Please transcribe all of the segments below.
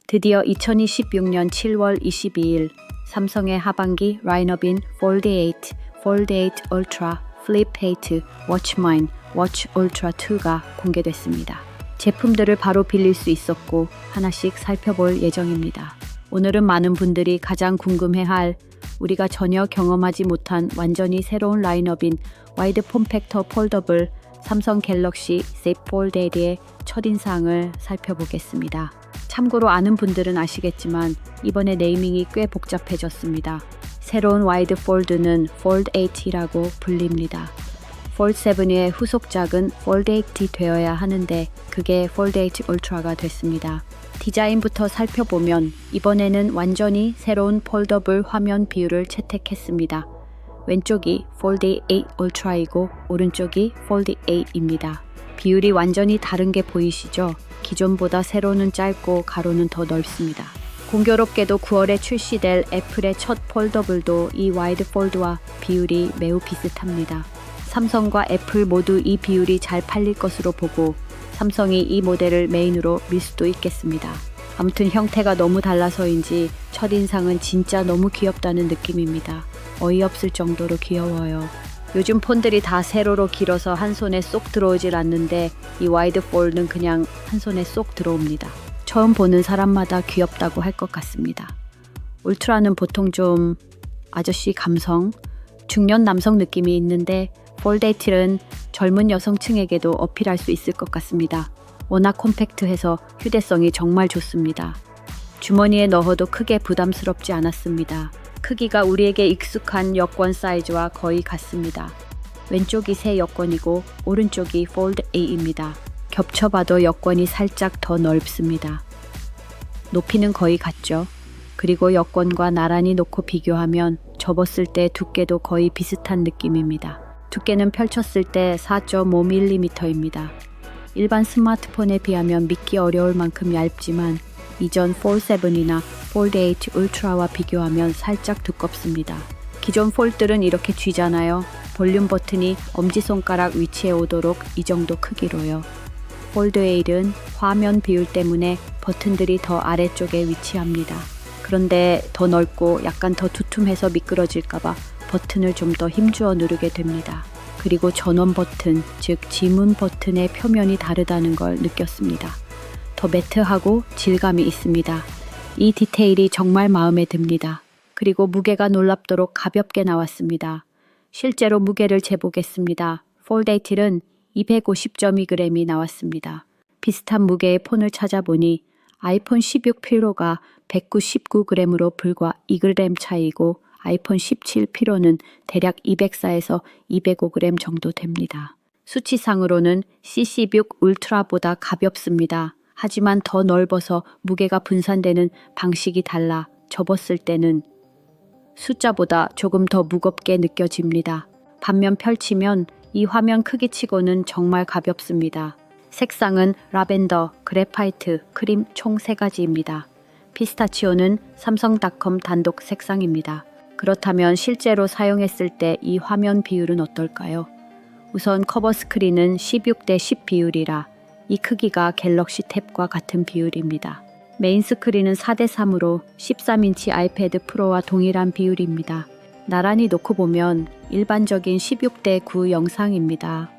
드디어 2026년 7월 22일 삼성의 하반기 라인업인 폴드 8, 폴드 8 울트라, 플립 8, 워치 마인, 워치 울트라 2가 공개됐습니다. 제품들을 바로 빌릴 수 있었고 하나씩 살펴볼 예정입니다. 오늘은 많은 분들이 가장 궁금해할 우리가 전혀 경험하지 못한 완전히 새로운 라인업인 와이드 폼팩터 폴더블 삼성 갤럭시 Z 폴드 8의 첫인상을 살펴보겠습니다. 참고로 아는 분들은 아시겠지만 이번에 네이밍이 꽤 복잡해졌습니다. 새로운 와이드 폴드는 폴드 8이라고 불립니다. 폴드 7의 후속작은 폴드 8이 되어야 하는데 그게 폴드 8 울트라가 됐습니다. 디자인부터 살펴보면 이번에는 완전히 새로운 폴더블 화면 비율을 채택했습니다. 왼쪽이 폴드 8 울트라이고 오른쪽이 폴드 8입니다. 비율이 완전히 다른 게 보이시죠? 기존보다 세로는 짧고 가로는 더 넓습니다. 공교롭게도 9월에 출시될 애플의 첫 폴더블도 이 와이드 폴드와 비율이 매우 비슷합니다. 삼성과 애플 모두 이 비율이 잘 팔릴 것으로 보고 삼성이 이 모델을 메인으로 밀 수도 있겠습니다. 아무튼 형태가 너무 달라서인지 첫인상은 진짜 너무 귀엽다는 느낌입니다. 어이없을 정도로 귀여워요. 요즘 폰들이 다 세로로 길어서 한 손에 쏙 들어오질 않는데 이 와이드 폴드는 그냥 한 손에 쏙 들어옵니다. 처음 보는 사람마다 귀엽다고 할 것 같습니다. 울트라는 보통 좀 아저씨 감성, 중년 남성 느낌이 있는데 폴드 8은 젊은 여성층에게도 어필할 수 있을 것 같습니다. 워낙 콤팩트해서 휴대성이 정말 좋습니다. 주머니에 넣어도 크게 부담스럽지 않았습니다. 크기가 우리에게 익숙한 여권 사이즈와 거의 같습니다. 왼쪽이 새 여권이고 오른쪽이 폴드 8입니다. 겹쳐봐도 여권이 살짝 더 넓습니다. 높이는 거의 같죠. 그리고 여권과 나란히 놓고 비교하면 접었을 때 두께도 거의 비슷한 느낌입니다. 두께는 펼쳤을 때 4.5mm입니다. 일반 스마트폰에 비하면 믿기 어려울 만큼 얇지만 이전 폴드 7이나 폴드 8 울트라와 비교하면 살짝 두껍습니다. 기존 폴드들은 이렇게 쥐잖아요. 볼륨 버튼이 엄지손가락 위치에 오도록 이 정도 크기로요. 폴드 8은 화면 비율 때문에 버튼들이 더 아래쪽에 위치합니다. 그런데 더 넓고 약간 더 두툼해서 미끄러질까봐 버튼을 좀 더 힘주어 누르게 됩니다. 그리고 전원 버튼, 즉 지문 버튼의 표면이 다르다는 걸 느꼈습니다. 더 매트하고 질감이 있습니다. 이 디테일이 정말 마음에 듭니다. 그리고 무게가 놀랍도록 가볍게 나왔습니다. 실제로 무게를 재보겠습니다. 폴드 8은 250.2g이 나왔습니다. 비슷한 무게의 폰을 찾아보니 아이폰 16 프로가 199g으로 불과 2g 차이고 아이폰 17 프로는 대략 204에서 205g 정도 됩니다. 수치상으로는 C16 울트라보다 가볍습니다. 하지만 더 넓어서 무게가 분산되는 방식이 달라 접었을 때는 숫자보다 조금 더 무겁게 느껴집니다. 반면 펼치면 이 화면 크기치고는 정말 가볍습니다. 색상은 라벤더, 그래파이트, 크림 총 3가지입니다. 피스타치오는 삼성닷컴 단독 색상입니다. 그렇다면 실제로 사용했을 때 이 화면 비율은 어떨까요? 우선 커버 스크린은 16:10 비율이라 이 크기가 갤럭시 탭과 같은 비율입니다. 메인 스크린은 4:3으로 13인치 아이패드 프로와 동일한 비율입니다. 나란히 놓고 보면 일반적인 16:9 영상입니다.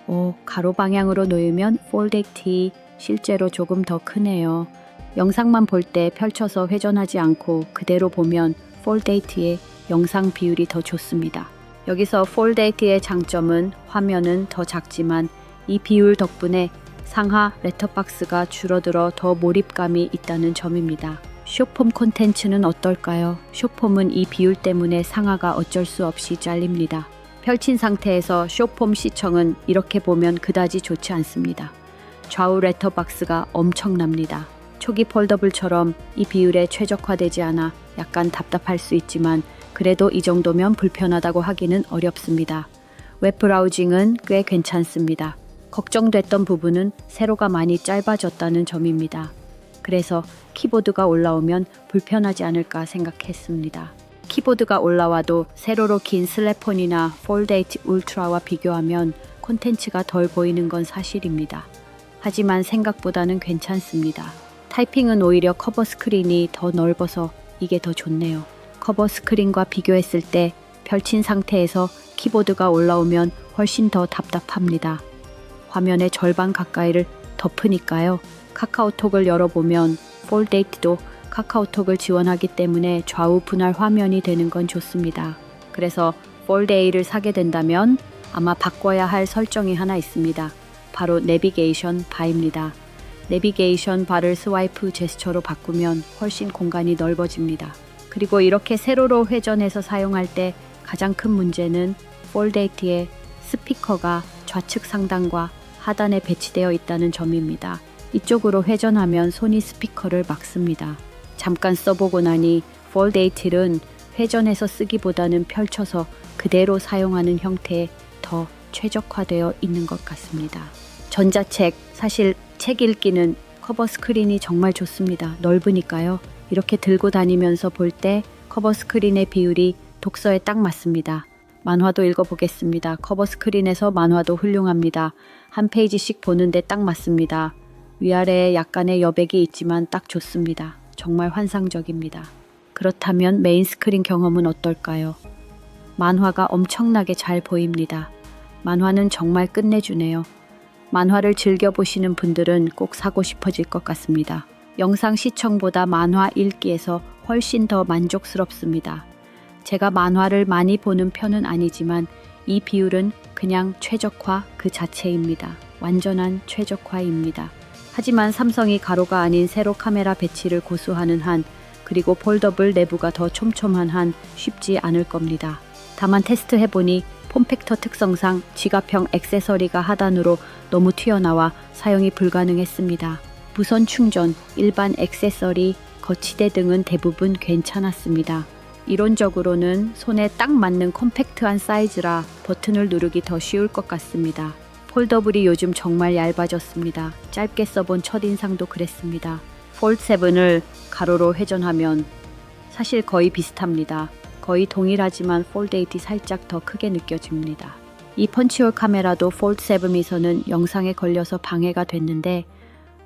가로 방향으로 놓으면 폴드 8이 실제로 조금 더 크네요. 영상만 볼 때 펼쳐서 회전하지 않고 그대로 보면 폴드 8의 영상 비율이 더 좋습니다. 여기서 폴드 8의 장점은 화면은 더 작지만 이 비율 덕분에 상하 렛터박스가 줄어들어 더 몰입감이 있다는 점입니다. 숏폼 콘텐츠는 어떨까요? 숏폼은 이 비율 때문에 상하가 어쩔 수 없이 잘립니다. 펼친 상태에서 숏폼 시청은 이렇게 보면 그다지 좋지 않습니다. 좌우 렛터박스가 엄청납니다. 초기 폴더블처럼 이 비율에 최적화되지 않아 약간 답답할 수 있지만 그래도 이 정도면 불편하다고 하기는 어렵습니다. 웹 브라우징은 꽤 괜찮습니다. 걱정됐던 부분은 세로가 많이 짧아졌다는 점입니다. 그래서 키보드가 올라오면 불편하지 않을까 생각했습니다. 키보드가 올라와도 세로로 긴 슬랩폰이나 폴드 8 울트라와 비교하면 콘텐츠가 덜 보이는 건 사실입니다. 하지만 생각보다는 괜찮습니다. 타이핑은 오히려 커버 스크린이 더 넓어서 이게 더 좋네요. 커버 스크린과 비교했을 때 펼친 상태에서 키보드가 올라오면 훨씬 더 답답합니다. 화면의 절반 가까이를 덮으니까요. 카카오톡을 열어보면 폴데이트도 카카오톡을 지원하기 때문에 좌우 분할 화면이 되는 건 좋습니다. 그래서 폴드 A를 사게 된다면 아마 바꿔야 할 설정이 하나 있습니다. 바로 내비게이션 바입니다. 내비게이션 바를 스와이프 제스처로 바꾸면 훨씬 공간이 넓어집니다. 그리고 이렇게 세로로 회전해서 사용할 때 가장 큰 문제는 폴데이트의 스피커가 좌측 상단과 하단에 배치되어 있다는 점입니다. 이쪽으로 회전하면 손이 스피커를 막습니다. 잠깐 써보고 나니 폴데이트는 회전해서 쓰기보다는 펼쳐서 그대로 사용하는 형태에 더 최적화되어 있는 것 같습니다. 전자책, 사실 책 읽기는 커버 스크린이 정말 좋습니다. 넓으니까요. 이렇게 들고 다니면서 볼 때 커버 스크린의 비율이 독서에 딱 맞습니다. 만화도 읽어보겠습니다. 커버 스크린에서 만화도 훌륭합니다. 한 페이지씩 보는데 딱 맞습니다. 위아래에 약간의 여백이 있지만 딱 좋습니다. 정말 환상적입니다. 그렇다면 메인 스크린 경험은 어떨까요? 만화가 엄청나게 잘 보입니다. 만화는 정말 끝내주네요. 만화를 즐겨보시는 분들은 꼭 사고 싶어질 것 같습니다. 영상 시청보다 만화 읽기에서 훨씬 더 만족스럽습니다. 제가 만화를 많이 보는 편은 아니지만 이 비율은 그냥 최적화 그 자체입니다. 완전한 최적화입니다. 하지만 삼성이 가로가 아닌 세로 카메라 배치를 고수하는 한, 그리고 폴더블 내부가 더 촘촘한 한 쉽지 않을 겁니다. 다만 테스트해보니 폼팩터 특성상 지갑형 액세서리가 하단으로 너무 튀어나와 사용이 불가능했습니다. 무선 충전, 일반 액세서리, 거치대 등은 대부분 괜찮았습니다. 이론적으로는 손에 딱 맞는 컴팩트한 사이즈라 버튼을 누르기 더 쉬울 것 같습니다. 폴더블이 요즘 정말 얇아졌습니다. 짧게 써본 첫인상도 그랬습니다. 폴드 7을 가로로 회전하면 사실 거의 비슷합니다. 거의 동일하지만 폴드 8이 살짝 더 크게 느껴집니다. 이 펀치홀 카메라도 폴드 7에서는 영상에 걸려서 방해가 됐는데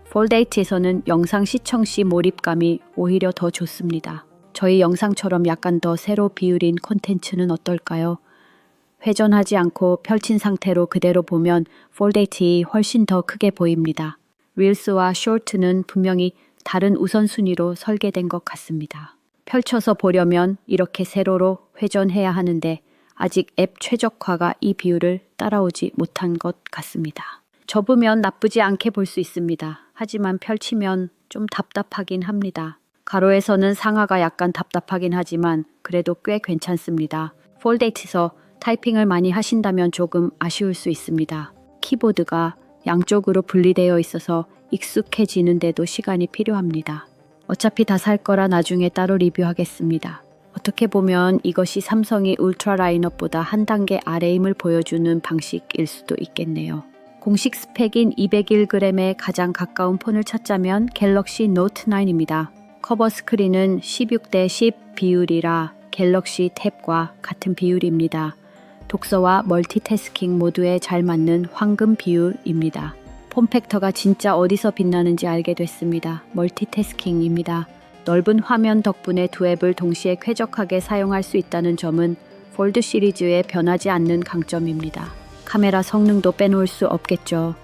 폴드 8에서는 영상 시청 시 몰입감이 오히려 더 좋습니다. 저희 영상처럼 약간 더 세로 비율인 콘텐츠는 어떨까요? 회전하지 않고 펼친 상태로 그대로 보면 폴드 8이 훨씬 더 크게 보입니다. 릴스와 쇼트는 분명히 다른 우선순위로 설계된 것 같습니다. 펼쳐서 보려면 이렇게 세로로 회전해야 하는데 아직 앱 최적화가 이 비율을 따라오지 못한 것 같습니다. 접으면 나쁘지 않게 볼 수 있습니다. 하지만 펼치면 좀 답답하긴 합니다. 가로에서는 상하가 약간 답답하긴 하지만 그래도 꽤 괜찮습니다. 폴드 8에서 타이핑을 많이 하신다면 조금 아쉬울 수 있습니다. 키보드가 양쪽으로 분리되어 있어서 익숙해지는데도 시간이 필요합니다. 어차피 다 살 거라 나중에 따로 리뷰하겠습니다. 어떻게 보면 이것이 삼성이 울트라 라인업보다 한 단계 아래임을 보여주는 방식일 수도 있겠네요. 공식 스펙인 201g에 가장 가까운 폰을 찾자면 갤럭시 노트 9입니다. 커버 스크린은 16:10 비율이라 갤럭시 탭과 같은 비율입니다. 독서와 멀티태스킹 모두에 잘 맞는 황금 비율입니다. 폼팩터가 진짜 어디서 빛나는지 알게 됐습니다. 멀티태스킹입니다. 넓은 화면 덕분에 두 앱을 동시에 쾌적하게 사용할 수 있다는 점은 폴드 시리즈의 변하지 않는 강점입니다. 카메라 성능도 빼놓을 수 없겠죠.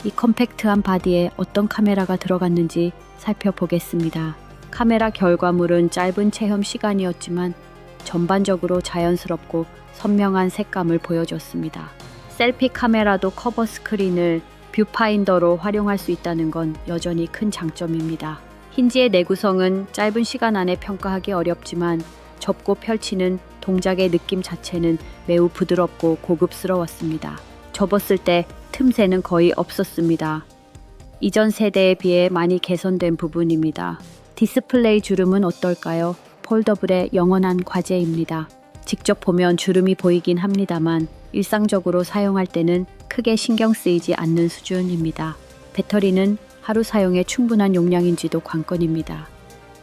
이 컴팩트한 바디에 어떤 카메라가 들어갔는지 살펴보겠습니다. 카메라 결과물은 짧은 체험 시간이었지만 전반적으로 자연스럽고 선명한 색감을 보여줬습니다. 셀피 카메라도 커버 스크린을 뷰파인더로 활용할 수 있다는 건 여전히 큰 장점입니다. 힌지의 내구성은 짧은 시간 안에 평가하기 어렵지만 접고 펼치는 동작의 느낌 자체는 매우 부드럽고 고급스러웠습니다. 접었을 때 틈새는 거의 없었습니다. 이전 세대에 비해 많이 개선된 부분입니다. 디스플레이 주름은 어떨까요? 폴더블의 영원한 과제입니다. 직접 보면 주름이 보이긴 합니다만 일상적으로 사용할 때는 크게 신경 쓰이지 않는 수준입니다. 배터리는 하루 사용에 충분한 용량인지도 관건입니다.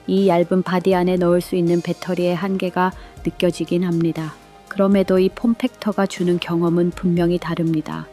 이 얇은 바디 안에 넣을 수 있는 배터리의 한계가 느껴지긴 합니다. 그럼에도 이 폼팩터가 주는 경험은 분명히 다릅니다.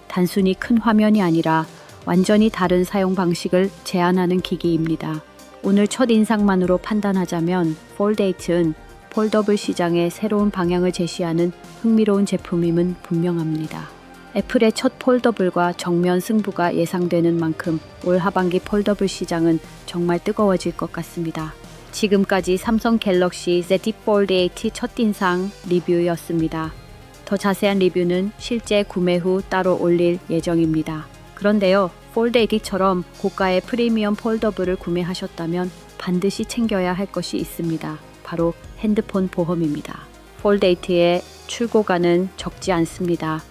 단순히 큰 화면이 아니라 완전히 다른 사용 방식을 제안하는 기기입니다. 오늘 첫인상만으로 판단하자면 폴드8은 폴더블 시장에 새로운 방향을 제시하는 흥미로운 제품임은 분명합니다. 애플의 첫 폴더블과 정면 승부가 예상되는 만큼 올 하반기 폴더블 시장은 정말 뜨거워질 것 같습니다. 지금까지 삼성 갤럭시 Z 폴드8 첫인상 리뷰였습니다. 더 자세한 리뷰는 실제 구매 후 따로 올릴 예정입니다. 그런데요, 폴드8처럼 고가의 프리미엄 폴더블을 구매하셨다면 반드시 챙겨야 할 것이 있습니다. 바로 핸드폰 보험입니다. 폴드8의 출고가는 적지 않습니다.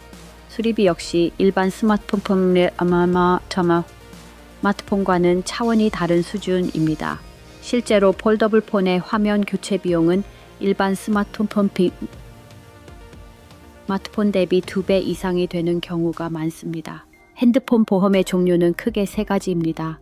수리비 역시 일반 스마트폰과는 차원이 다른 수준입니다. 실제로 폴더블 폰의 화면 교체 비용은 일반 스마트폰 대비 2배 이상이 되는 경우가 많습니다. 핸드폰 보험의 종류는 크게 3가지입니다.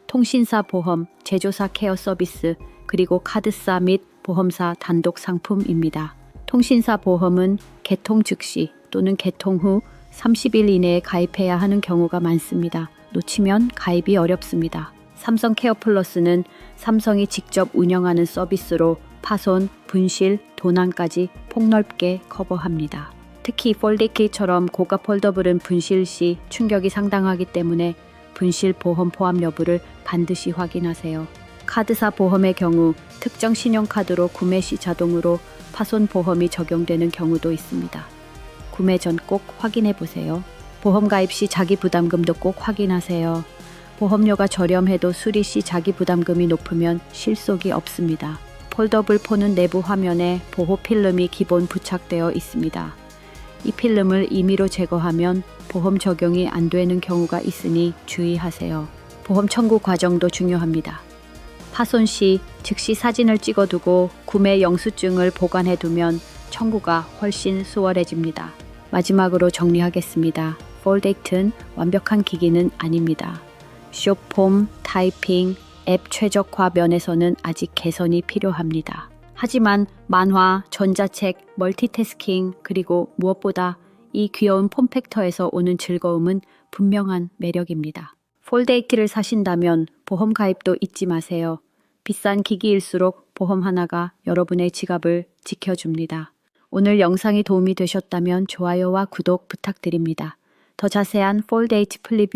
통신사 보험, 제조사 케어 서비스, 그리고 카드사 및 보험사 단독 상품입니다. 통신사 보험은 개통 즉시 또는 개통 후 30일 이내에 가입해야 하는 경우가 많습니다. 놓치면 가입이 어렵습니다. 삼성 케어 플러스는 삼성이 직접 운영하는 서비스로 파손, 분실, 도난까지 폭넓게 커버합니다. 특히 폴드8처럼 고가 폴더블은 분실 시 충격이 상당하기 때문에 분실 보험 포함 여부를 반드시 확인하세요. 카드사 보험의 경우 특정 신용카드로 구매 시 자동으로 파손 보험이 적용되는 경우도 있습니다. 구매 전 꼭 확인해 보세요. 보험 가입 시 자기 부담금도 꼭 확인하세요. 보험료가 저렴해도 수리 시 자기 부담금이 높으면 실속이 없습니다. 폴더블 폰은 내부 화면에 보호 필름이 기본 부착되어 있습니다. 이 필름을 임의로 제거하면 보험 적용이 안 되는 경우가 있으니 주의하세요. 보험 청구 과정도 중요합니다. 파손 시 즉시 사진을 찍어두고 구매 영수증을 보관해두면 청구가 훨씬 수월해집니다. 마지막으로 정리하겠습니다. 폴드8는 완벽한 기기는 아닙니다. 숏폼, 타이핑, 앱 최적화 면에서는 아직 개선이 필요합니다. 하지만 만화, 전자책, 멀티태스킹, 그리고 무엇보다 이 귀여운 폼팩터에서 오는 즐거움은 분명한 매력입니다. 폴드8를 사신다면 보험 가입도 잊지 마세요. 비싼 기기일수록 보험 하나가 여러분의 지갑을 지켜줍니다. 오늘 영상이 도움이 되셨다면 좋아요와 구독 부탁드립니다. 더 자세한 폴드8 플립